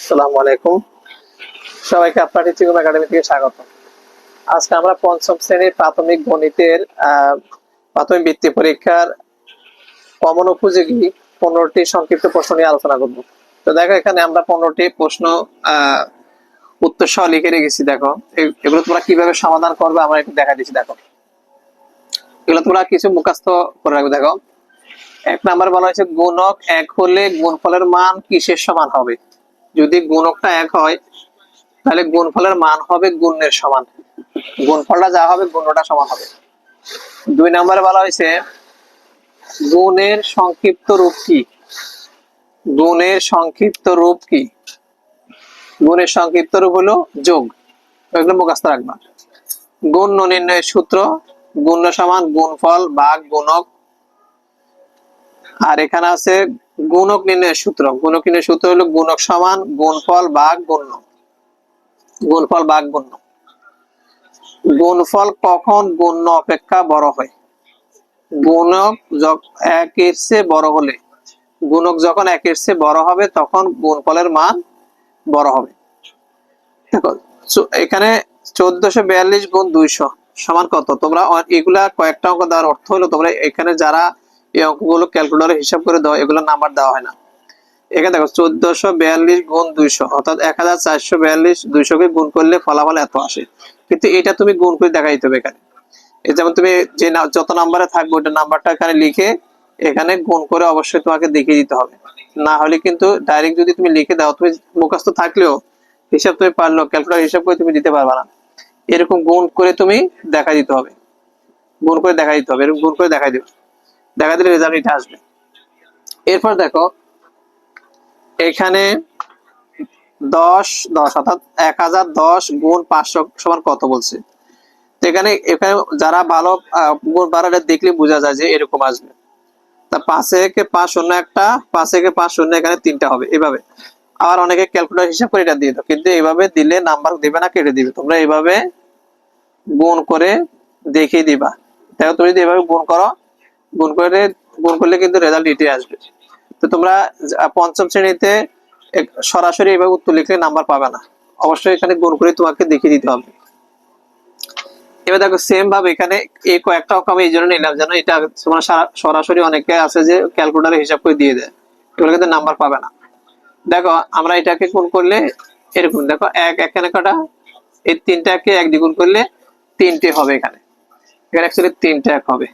আসসালামু আলাইকুম, সবাইকে আপনার টিচিং একাডেমি থেকে স্বাগত। আজকে আমরা পঞ্চম শ্রেণীর প্রাথমিক গণিতের প্রাথমিক বৃত্তি পরীক্ষার কমন উপযোগী 15টি সংক্ষিপ্ত প্রশ্ন নিয়ে আলোচনা করব। তো দেখো, এখানে আমরা 15টি প্রশ্ন উত্তর সহ লিখে রেখেছি। দেখো এগুলো তোমরা কিভাবে সমাধান করবে আমরা একটু দেখা দিচ্ছি। দেখো, এগুলো তোমরা কিছু মুখস্থ করে রাখবে। দেখো, 1 নাম্বার বলা হয়েছে গুণক 1 হলে গুণফলের মান কিসের সমান হবে? যদি গুণকটা 1 হয় তাহলে গুণফলের মান হবে গুণের সমান, গুণফলটা যা হবে গুণটা সমান হবে। 2 নম্বরে বলা হয়েছে গুণের সংক্ষিপ্ত রূপ কি? গুণের সংক্ষিপ্ত রূপ কি? গুণের সংক্ষিপ্ত রূপ হলো যোগ। এগুলো মুখস্থ রাখবা। গুণ নির্ণয়ের সূত্র গুণ সমান গুণফল ভাগ গুণক। আর এখানে আছে গুণক নির্ণয়ের সূত্র। গুণক নির্ণয়ের সূত্র হলো গুণক সমান গুণফল ভাগ গুণ্য। গুণফল ভাগ গুণ্য। গুণফল কখন গুণ্য অপেক্ষা বড় হয়? গুণক একের চেয়ে বড় হলে, গুণক যখন একের চেয়ে বড় হবে তখন গুণফলের মান বড় হবে। দেখো, এখানে 1442 গুণ 200 সমান কত? তোমরা এগুলা কয়েকটা অঙ্ক দেওয়ার অর্থ হলো তোমরা এখানে যারা এই অঙ্কগুলো ক্যালকুলেটরে হিসাব করে দাও, এগুলো নাম্বার দেওয়া হয় না। এখানে দেখো 1442 গুণ 200 অর্থাৎ 1442 200 কে গুণ করলে ফলাফল এত আসে, কিন্তু এটা তুমি গুণ করে দেখাইতে হবে। এখানে যেমন তুমি যে যত নাম্বারে থাকবে ওটা নাম্বারটা এখানে লিখে এখানে গুণ করে অবশ্যই তোমাকে দেখিয়ে দিতে হবে। না হলে কিন্তু ডাইরেক্ট যদি তুমি লিখে দাও, তুমি মুখস্থ থাকলেও হিসাব তুমি পারলো ক্যালকুলেটর হিসাব করে তুমি দিতে পারবে না। এরকম গুণ করে তুমি দেখা দিতে হবে, গুণ করে দেখা দিতে হবে। এরকম গুণ করে দেখা দিবে, দেখা দিলে রেজাল্ট এটা আসবে। এরপর দেখো, এখানে 10 অর্থাৎ 1010 গুণ 500 সমান কত বলছে। এখানে এখানে যারা ভালো গুণ বাড়াটা দেখলে বোঝা যায় যে এরকম আসবে। তা 5 থেকে 5 শূন্য একটা, 5 থেকে 5 শূন্য এখানে 3টা হবে এভাবে। আবার অনেকে ক্যালকুলেটর হিসাব করে এটা দিয়ে দাও, কিন্তু এইভাবে দিলে নাম্বার দিবে না, কেটে দিবে। তোমরা এইভাবে গুণ করে দেখিয়ে দিবা। দেখো, তুমি যদি এভাবে গুণ করলে কিন্তু রেজাল্ট এটাই আসবে। তো তোমরা পঞ্চম শ্রেণীতে সরাসরি এইভাবে উত্তর লিখলে নাম্বার পাবে না, অবশ্যই এখানে গুণ করে তোমাকে দেখিয়ে দিতে হবে। এবার দেখো, সেম ভাবে এখানে এই কয়েকটা অঙ্ক আমি এই জন্য নিলাম যেন এটা তোমার সরাসরি অনেকে আছে যে ক্যালকুলেটরে হিসাব করে দিয়ে দেয়, এগুলো কিন্তু নাম্বার পাবে না। দেখো, আমরা এটাকে গুণ করলে এরকম, দেখো এখানে কটা, এই 3টাকে 1 দ্বিগুণ করলে 3টে হবে। এখানে এখানে অ্যাকচুয়ালি 3টে 1 হবে।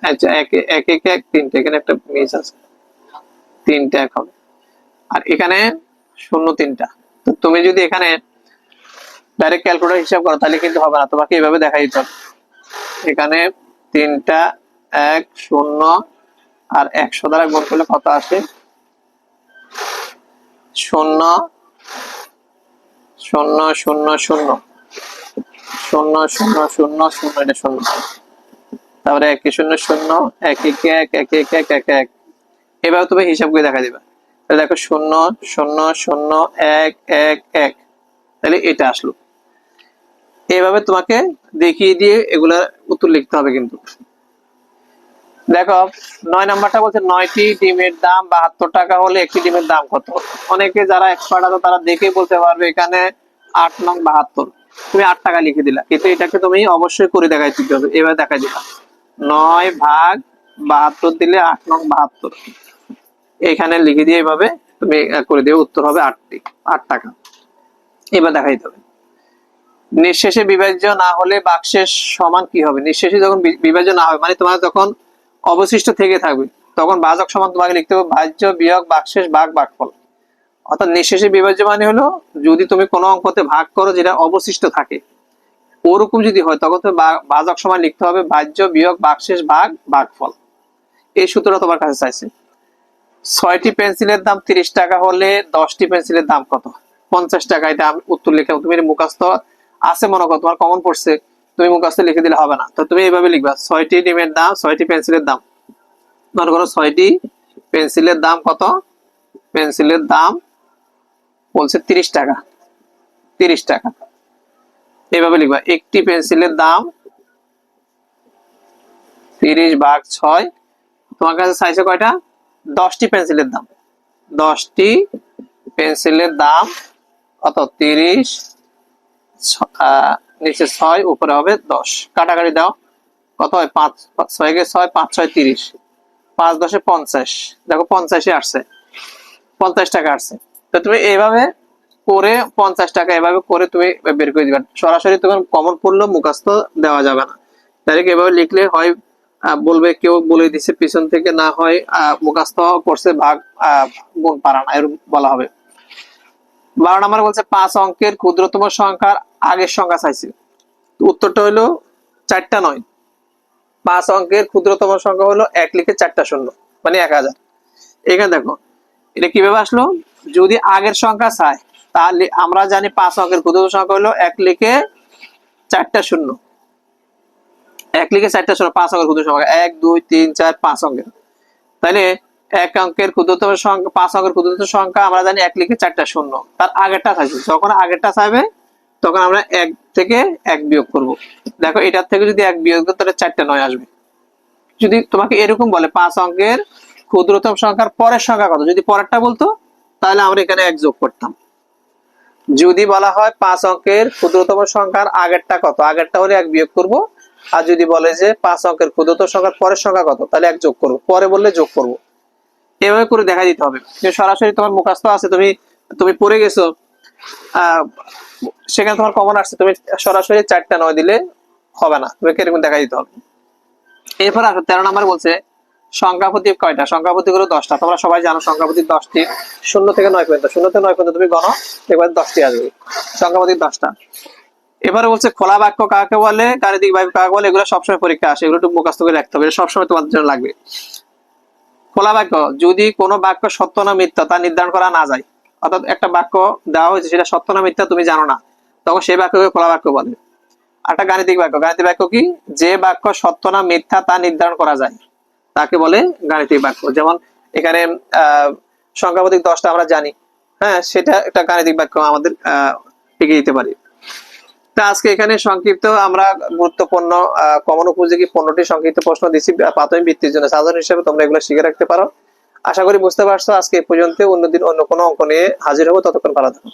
আচ্ছা, 1 1 1 3টে, এখানে একটা মিস আছে, 3টে 1 হবে। আর এখানে 0 3টা। তো তুমি যদি এখানে ডাইরেক্ট ক্যালকুলেটর হিসাব করো তাহলে কিন্তু হবে না, তোমাকে এইভাবে দেখাই দিতে হবে। এখানে 3টা 1 0 আর 100 দ্বারা গুণ করলে কত আসে? 0 0 0 0 0 0 0 0, এটা 0। তারপরে 1 0 0 1 1 1 1 1 1 1 1। এভাবে তুমি হিসাব করে দেখা দিবা। তাহলে দেখো 0 0 0 1 1 1, তাহলে এটা আসলো। এইভাবে তোমাকে দেখিয়ে দিয়ে এগুলা উত্তর লিখতে হবে। কিন্তু দেখো, 9 নাম্বারটা বলছে 9টি ডিমের দাম 72 টাকা হলে একটি ডিমের দাম কত? অনেকে যারা এক্সপার্ট আছে তারা দেখেই বলতে পারবে এখানে 8 নং 72, তুমি 8 টাকা লিখে দিলা, কিন্তু এটাকে তুমি অবশ্যই করে দেখাই দিতে হবে। এভাবে দেখাই দিবা, 9 ভাগ 72 দিলে 8 নং 72, এখানে লিখে দিয়ে এইভাবে তুমি করে দিও, উত্তর হবে 8 টাকা। এবার দেখাই দিতে হবে। নিঃশেষে বিভাজ্য না হলে ভাগশেষ সমান কি হবে? নিঃশেষে যখন বিভাজ্য না হবে মানে তোমার যখন অবশিষ্ট থেকে থাকবে তখন ভাজক সমান তোমাকে লিখতে হবে ভাজ্য বিয়োগ ভাগশেষ ভাগ ভাগফল। অর্থাৎ নিঃশেষে বিভাজ্য মানে হলো যদি তুমি কোনো অঙ্কতে ভাগ করো যেটা অবশিষ্ট থাকে, ওরকম যদি হয় তখন তুমি ভাজক সমান লিখতে হবে ভাজ্য বিয়োগ ভাগশেষ ভাগ ভাগফল। এই সূত্রটা তোমার কাছে চাইছে। 6টি পেন্সিলের দাম 30 টাকা হলে 10টি পেন্সিলের দাম কত? 50 টাকা। এটা আমি উত্তর লিখলাম, তুমি মুখস্থ আছে মনে করো, তোমার কমন পড়ছে, তুমি মুখস্থ লিখে দিলে হবে না। তো তুমি এইভাবে লিখবা 6টি ডিমের দাম, 6টি পেন্সিলের দাম। মনে করো 6টি পেন্সিলের দাম কত? পেন্সিলের দাম বলছে 30 টাকা, 30 টাকা। এইভাবে লিখবা একটি পেন্সিলের দাম 30 ভাগ 6। তোমার কাছে চাইছে কয়টা? 10টি পেন্সিলের দাম, 10টি পেন্সিলের দাম কত 30, নিচে 6, উপরে হবে 10। কাটাকাটি দাও, কত হয় 5, 6 কে 6, 5 6 30, 5 10 50। দেখো 50 আসছে, 50 টাকা আসছে। তো তুমি এইভাবে করে 50 টাকা এভাবে করে তুমি বের করে দিবা। সরাসরি তোমার কমন পড়লো মুখস্থ দেওয়া যাবে না। ডাইরেক্ট এভাবে লিখলে হয় বলবে কেউ বলে দিছে পিছন থেকে, না হয় মুখস্থ করছে ভাগ গুণ পারা না, এরকম বলা হবে। 12 নম্বর বলছে 5 অঙ্কের ক্ষুদ্রতম সংখ্যার আগের সংখ্যা চাইছে। উত্তরটা হলো 4টা নয়, 5 অঙ্কের ক্ষুদ্রতম সংখ্যা হলো 1 লিখে 4টা শূন্য, মানে 1000। এখানে দেখো এটা কিভাবে আসলো, যদি আগের সংখ্যা চায় তাহলে আমরা জানি 5 অঙ্কের ক্ষুদ্রতম সংখ্যা হলো 1 লিখে 4টা শূন্য, 1 লিখে 4টা শূন্য 5 অঙ্কের ক্ষুদ্রতম সংখ্যা 1 2 3 4 5 অঙ্কের। তাহলে 1 অঙ্কের ক্ষুদ্রতম সংখ্যা 5 অঙ্কের ক্ষুদ্রতম সংখ্যা আমরা জানি 1 লিখে 4টা শূন্য, তার আগেরটা চাইছে। যখন আগেরটা চাইবে তখন আমরা 1 থেকে 1 বিয়োগ করব। দেখো এটার থেকে যদি 1 বিয়োগ করো তাহলে 4টা 9 আসবে। যদি তোমাকে এরকম বলে 5 অঙ্কের ক্ষুদ্রতম সংখ্যার পরের সংখ্যা কত, যদি পরেরটা বলতো তাহলে আমরা এখানে 1 যোগ করতাম। যদি বলা হয় 5 অঙ্কের ক্ষুদ্রতম সংখ্যার আগেরটা কত, আগেরটা হলে 1 বিয়োগ করব। আর যদি বলে যে 5 অঙ্কের ক্ষুদ্রতম সংখ্যার পরের সংখ্যা কত, তাহলে 1 যোগ করব, পরে বললে যোগ করব। এভাবে করে দেখা দিতে হবে। সরাসরি তোমার মুখস্থ আছে, তুমি পড়ে গেছো, সেখানে তোমার কমন আসছে, তুমি সরাসরি 4টা 9 দিলে হবে না, তোমাকে এরকম দেখা দিতে হবে। এরপর আসো 13 নম্বর বলছে সংখ্যাপতি কয়টা। সংখ্যাপতি হলো 10টা। তোমরা সবাই জানো সংখ্যাপতি 10টি, 0 থেকে 9 পর্যন্ত। 0 থেকে 9 পর্যন্ত তুমি গণো, দেখবে 10টি আসবে সংখ্যাপতি 10টা। এবারে বলছে খোলা বাক্য কাকে বলে, গাণিতিক বাক্য কাকে বলে, এগুলো সবসময় পরীক্ষা আসে, এগুলো একটু মুখস্থ করে রাখতে হবে, সবসময় তোমাদের জন্য লাগবে। খোলা বাক্য, যদি কোনো বাক্য সত্য না মিথ্যা তা নির্ধারণ করা না যায়, অর্থাৎ একটা বাক্য দেওয়া হয়েছে সেটা সত্য না মিথ্যা তুমি জানো না, তখন সেই বাক্যকে খোলা বাক্য বলে। একটা গাণিতিক বাক্য, গাণিতিক বাক্য কি, যে বাক্য সত্য না মিথ্যা তা নির্ধারণ করা যায় তাকে বলে গাণিতিক বাক্য। যেমন এখানে সংখ্যাপতি 10টা আমরা জানি, হ্যাঁ, সেটা একটা গাণিতিক বাক্য আমাদের এগিয়ে দিতে পারি। তা আজকে এখানে সংক্ষিপ্ত আমরা গুরুত্বপূর্ণ কমন উপযোগী 15টি সংক্ষিপ্ত প্রশ্ন দিচ্ছি প্রাথমিক বৃত্তির জন্য। সাধারণ হিসেবে তোমরা এগুলো শিখে রাখতে পারো। আশা করি বুঝতে পারছো। আজকে এই পর্যন্ত, অন্যদিন অন্য কোনো অঙ্ক নিয়ে হাজির হবো, ততক্ষণ ভালো থাকো।